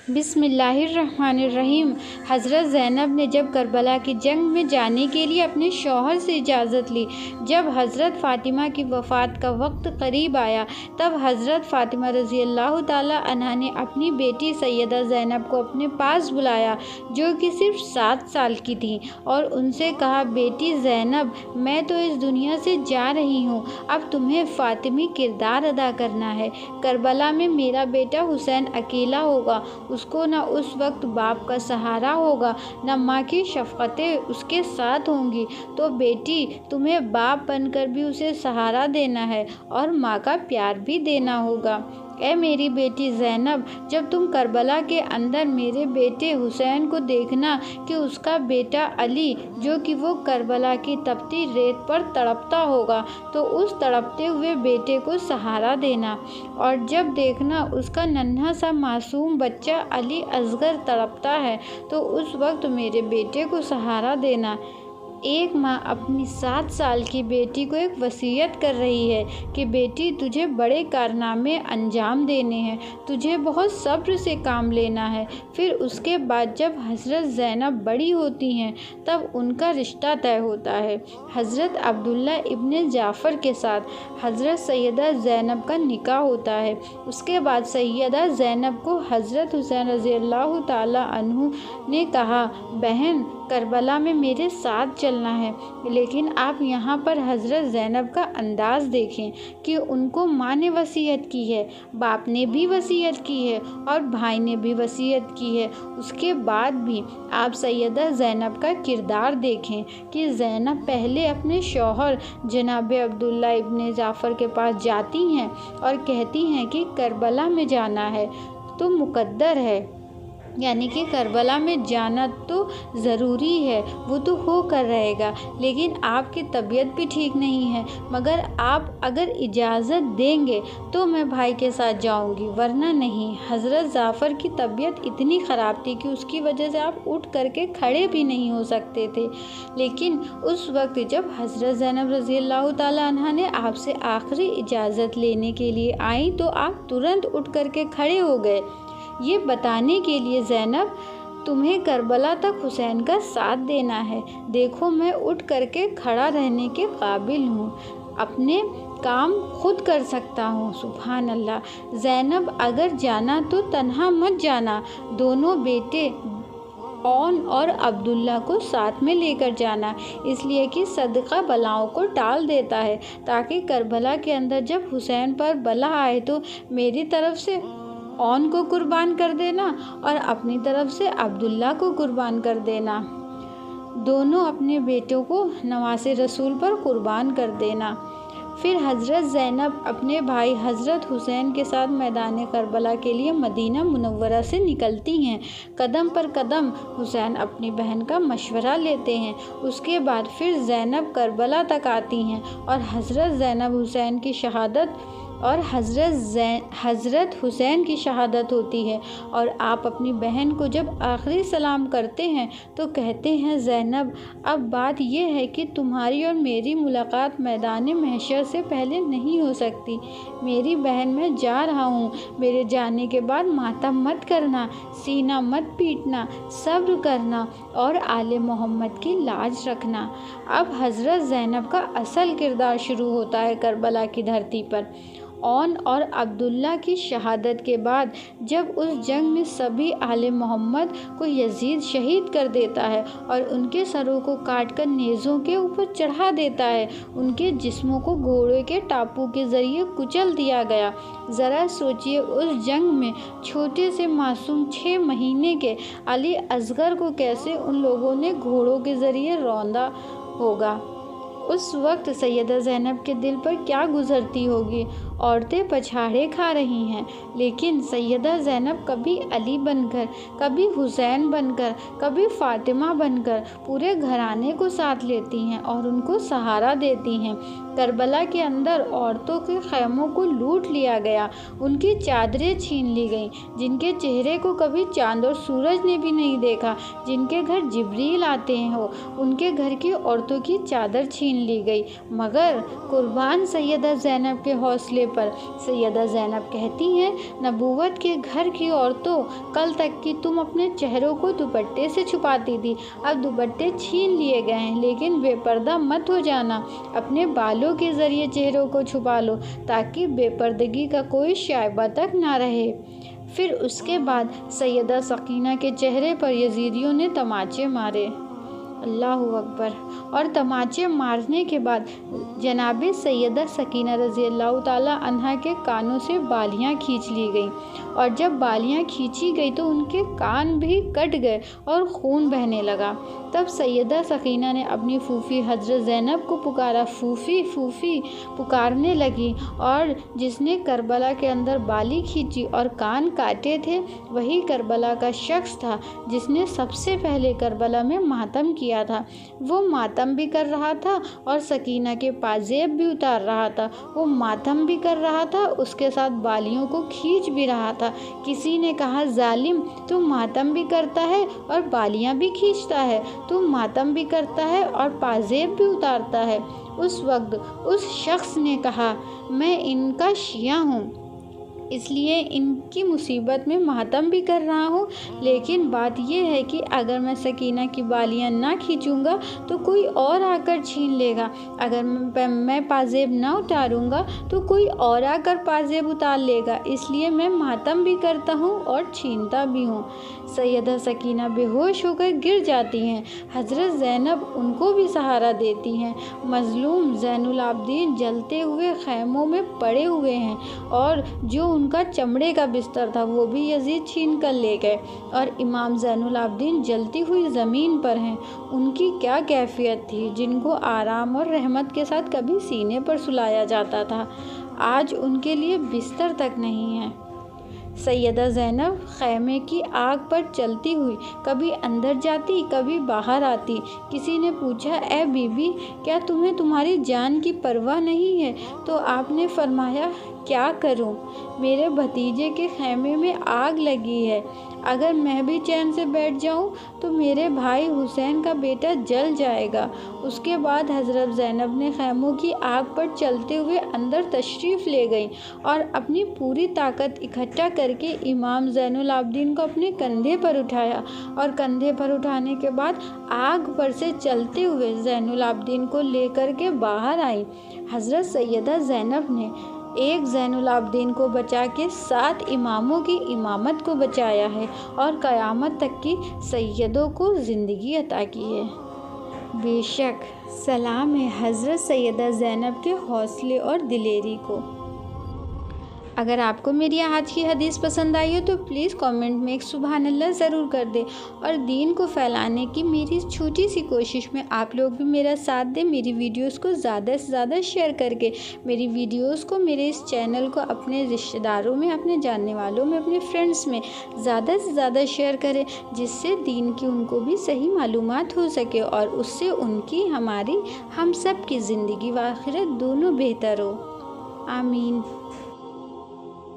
بسم اللہ الرحمن الرحیم۔ حضرت زینب نے جب کربلا کی جنگ میں جانے کے لیے اپنے شوہر سے اجازت لی، جب حضرت فاطمہ کی وفات کا وقت قریب آیا، تب حضرت فاطمہ رضی اللہ تعالیٰ عنہا نے اپنی بیٹی سیدہ زینب کو اپنے پاس بلایا، جو کہ صرف 7 سال کی تھیں، اور ان سے کہا، بیٹی زینب، میں تو اس دنیا سے جا رہی ہوں، اب تمہیں فاطمی کردار ادا کرنا ہے۔ کربلا میں میرا بیٹا حسین اکیلا ہوگا، اس کو نہ اس وقت باپ کا سہارا ہوگا، نہ ماں کی شفقتیں اس کے ساتھ ہوں گی، تو بیٹی تمہیں باپ بن کر بھی اسے سہارا دینا ہے اور ماں کا پیار بھی دینا ہوگا۔ اے میری بیٹی زینب، جب تم کربلا کے اندر میرے بیٹے حسین کو دیکھنا کہ اس کا بیٹا علی، جو کہ وہ کربلا کی تپتی ریت پر تڑپتا ہوگا، تو اس تڑپتے ہوئے بیٹے کو سہارا دینا، اور جب دیکھنا اس کا ننھا سا معصوم بچہ علی اصغر تڑپتا ہے، تو اس وقت میرے بیٹے کو سہارا دینا۔ ایک ماں اپنی 7 سال کی بیٹی کو ایک وصیت کر رہی ہے کہ بیٹی تجھے بڑے کارنامے انجام دینے ہیں، تجھے بہت صبر سے کام لینا ہے۔ پھر اس کے بعد جب حضرت زینب بڑی ہوتی ہیں، تب ان کا رشتہ طے ہوتا ہے۔ حضرت عبداللہ ابن جعفر کے ساتھ حضرت سیدہ زینب کا نکاح ہوتا ہے۔ اس کے بعد سیدہ زینب کو حضرت حسین رضی اللہ تعالیٰ عنہ نے کہا، بہن، کربلا میں میرے ساتھ چلنا ہے، لیکن آپ یہاں پر حضرت زینب کا انداز دیکھیں کہ ان کو ماں نے وصیت کی ہے، باپ نے بھی وصیت کی ہے، اور بھائی نے بھی وصیت کی ہے۔ اس کے بعد بھی آپ سیدہ زینب کا کردار دیکھیں کہ زینب پہلے اپنے شوہر جناب عبداللہ ابن جعفر کے پاس جاتی ہیں اور کہتی ہیں کہ کربلا میں جانا ہے تو مقدر ہے، یعنی کہ کربلا میں جانا تو ضروری ہے، وہ تو ہو کر رہے گا، لیکن آپ کی طبیعت بھی ٹھیک نہیں ہے، مگر آپ اگر اجازت دیں گے تو میں بھائی کے ساتھ جاؤں گی، ورنہ نہیں۔ حضرت جعفر کی طبیعت اتنی خراب تھی کہ اس کی وجہ سے آپ اٹھ کر کے کھڑے بھی نہیں ہو سکتے تھے، لیکن اس وقت جب حضرت زینب رضی اللہ تعالیٰ عنہا نے آپ سے آخری اجازت لینے کے لیے آئیں تو آپ ترنت اٹھ کر کے کھڑے ہو گئے، یہ بتانے کے لیے، زینب، تمہیں کربلا تک حسین کا ساتھ دینا ہے، دیکھو میں اٹھ کر کے کھڑا رہنے کے قابل ہوں، اپنے کام خود کر سکتا ہوں۔ سبحان اللہ۔ زینب، اگر جانا تو تنہا مت جانا، دونوں بیٹے اون اور عبداللہ کو ساتھ میں لے کر جانا، اس لیے کہ صدقہ بلاؤں کو ٹال دیتا ہے، تاکہ کربلا کے اندر جب حسین پر بلا آئے تو میری طرف سے اون کو قربان کر دینا اور اپنی طرف سے عبداللہ کو قربان کر دینا، دونوں اپنے بیٹوں کو نواسے رسول پر قربان کر دینا۔ پھر حضرت زینب اپنے بھائی حضرت حسین کے ساتھ میدان کربلا کے لیے مدینہ منورہ سے نکلتی ہیں۔ قدم پر قدم حسین اپنی بہن کا مشورہ لیتے ہیں۔ اس کے بعد پھر زینب کربلا تک آتی ہیں اور حضرت زینب حسین کی شہادت اور حضرت حسین کی شہادت ہوتی ہے، اور آپ اپنی بہن کو جب آخری سلام کرتے ہیں تو کہتے ہیں، زینب، اب بات یہ ہے کہ تمہاری اور میری ملاقات میدان محشر سے پہلے نہیں ہو سکتی۔ میری بہن، میں جا رہا ہوں، میرے جانے کے بعد ماتم مت کرنا، سینہ مت پیٹنا، صبر کرنا اور آل محمد کی لاج رکھنا۔ اب حضرت زینب کا اصل کردار شروع ہوتا ہے کربلا کی دھرتی پر۔ اون اور عبداللہ کی شہادت کے بعد جب اس جنگ میں سبھی آل محمد کو یزید شہید کر دیتا ہے اور ان کے سروں کو کاٹ کر نیزوں کے اوپر چڑھا دیتا ہے، ان کے جسموں کو گھوڑے کے ٹاپو کے ذریعے کچل دیا گیا، ذرا سوچئے اس جنگ میں چھوٹے سے معصوم 6 مہینے کے علی اصغر کو کیسے ان لوگوں نے گھوڑوں کے ذریعے روندا ہوگا۔ اس وقت سیدہ زینب کے دل پر کیا گزرتی ہوگی؟ عورتیں پچھاڑے کھا رہی ہیں، لیکن سیدہ زینب کبھی علی بن کر، کبھی حسین بن کر، کبھی فاطمہ بن کر پورے گھرانے کو ساتھ لیتی ہیں اور ان کو سہارا دیتی ہیں۔ کربلا کے اندر عورتوں کے خیموں کو لوٹ لیا گیا، ان کی چادریں چھین لی گئیں، جن کے چہرے کو کبھی چاند اور سورج نے بھی نہیں دیکھا، جن کے گھر جبریل آتے ہو، ان کے گھر کی عورتوں کی چادر چھین لی گئی، مگر قربان سیدہ زینب کے حوصلے پر سیدہ زینب کہتی ہیں، نبوت کے گھر کی عورتوں، کل تک کہ تم اپنے چہروں کو دوپٹے سے چھپاتی تھی، اب دوپٹے چھین لیے گئے ہیں، لیکن بے پردہ مت ہو جانا، اپنے بالوں کے ذریعے چہروں کو چھپا لو تاکہ بے پردگی کا کوئی شائبہ تک نہ رہے۔ پھر اس کے بعد سیدہ سکینہ کے چہرے پر یزیدیوں نے تماچے مارے، اللہ اکبر، اور تماچے مارنے کے بعد جناب سیدہ سکینہ رضی اللہ تعالیٰ عنہا کے کانوں سے بالیاں کھینچ لی گئیں، اور جب بالیاں کھینچی گئی تو ان کے کان بھی کٹ گئے اور خون بہنے لگا۔ تب سیدہ سکینہ نے اپنی پھوپھی حضرت زینب کو پکارا، پھوپھی پھوپھی پکارنے لگی، اور جس نے کربلا کے اندر بالی کھینچی اور کان کاٹے تھے وہی کربلا کا شخص تھا جس نے سب سے پہلے کربلا میں ماتم کیا تھا۔ وہ ماتم بھی کر رہا تھا اور سکینہ کے پازیب بھی اتار رہا تھا، وہ ماتم بھی کر رہا تھا، اس کے ساتھ بالیوں کو کھینچ بھی رہا تھا۔ کسی نے کہا، ظالم، تو ماتم بھی کرتا ہے اور بالیاں بھی کھینچتا ہے، تو ماتم بھی کرتا ہے اور پازیب بھی اتارتا ہے۔ اس وقت اس شخص نے کہا، میں ان کا شیعہ ہوں، اس لیے ان کی مصیبت میں ماتم بھی کر رہا ہوں، لیکن بات یہ ہے کہ اگر میں سکینہ کی بالیاں نہ کھینچوں گا تو کوئی اور آ کر چھین لے گا، اگر میں پازیب نہ اتاروں گا تو کوئی اور آ کر پازیب اتار لے گا، اس لیے میں ماتم بھی کرتا ہوں اور چھینتا بھی ہوں۔ سیدہ سکینہ بے ہوش ہو کر گر جاتی ہیں، حضرت زینب ان کو بھی سہارا دیتی ہیں۔ مظلوم زین العابدین جلتے ہوئے خیموں میں پڑے ہوئے ہیں، اور جو ان کا چمڑے کا بستر تھا وہ بھی یزید چھین کر لے گئے، اور امام زین العابدین جلتی ہوئی زمین پر ہیں۔ ان کی کیا کیفیت تھی، جن کو آرام اور رحمت کے ساتھ کبھی سینے پر سلایا جاتا تھا، آج ان کے لیے بستر تک نہیں ہے۔ سیدہ زینب خیمے کی آگ پر چلتی ہوئی کبھی اندر جاتی کبھی باہر آتی۔ کسی نے پوچھا، اے بی بی، کیا تمہیں تمہاری جان کی پرواہ نہیں ہے؟ تو آپ نے فرمایا، کیا کروں، میرے بھتیجے کے خیمے میں آگ لگی ہے، اگر میں بھی چین سے بیٹھ جاؤں تو میرے بھائی حسین کا بیٹا جل جائے گا۔ اس کے بعد حضرت زینب نے خیموں کی آگ پر چلتے ہوئے اندر تشریف لے گئیں اور اپنی پوری طاقت اکٹھا کر کے امام زین العابدین کو اپنے کندھے پر اٹھایا، اور کندھے پر اٹھانے کے بعد آگ پر سے چلتے ہوئے زین العابدین کو لے کر کے باہر آئیں۔ حضرت سیدہ زینب نے ایک زین العابدین کو بچا کے 7 اماموں کی امامت کو بچایا ہے اور قیامت تک کی سیدوں کو زندگی عطا کی ہے۔ بے شک سلام ہے حضرت سیدہ زینب کے حوصلے اور دلیری کو۔ اگر آپ کو میری آج کی حدیث پسند آئی ہو تو پلیز کامنٹ میں ایک سبحان اللہ ضرور کر دیں، اور دین کو پھیلانے کی میری اس چھوٹی سی کوشش میں آپ لوگ بھی میرا ساتھ دیں، میری ویڈیوز کو زیادہ سے زیادہ شیئر کر کے میری ویڈیوز کو، میرے اس چینل کو اپنے رشتہ داروں میں، اپنے جاننے والوں میں، اپنے فرینڈس میں زیادہ سے زیادہ شیئر کریں، جس سے دین کی ان کو بھی صحیح معلومات ہو سکے، اور اس سے ان کی، ہماری، ہم سب کی زندگی و آخرت دونوں بہتر ہو۔ آمین۔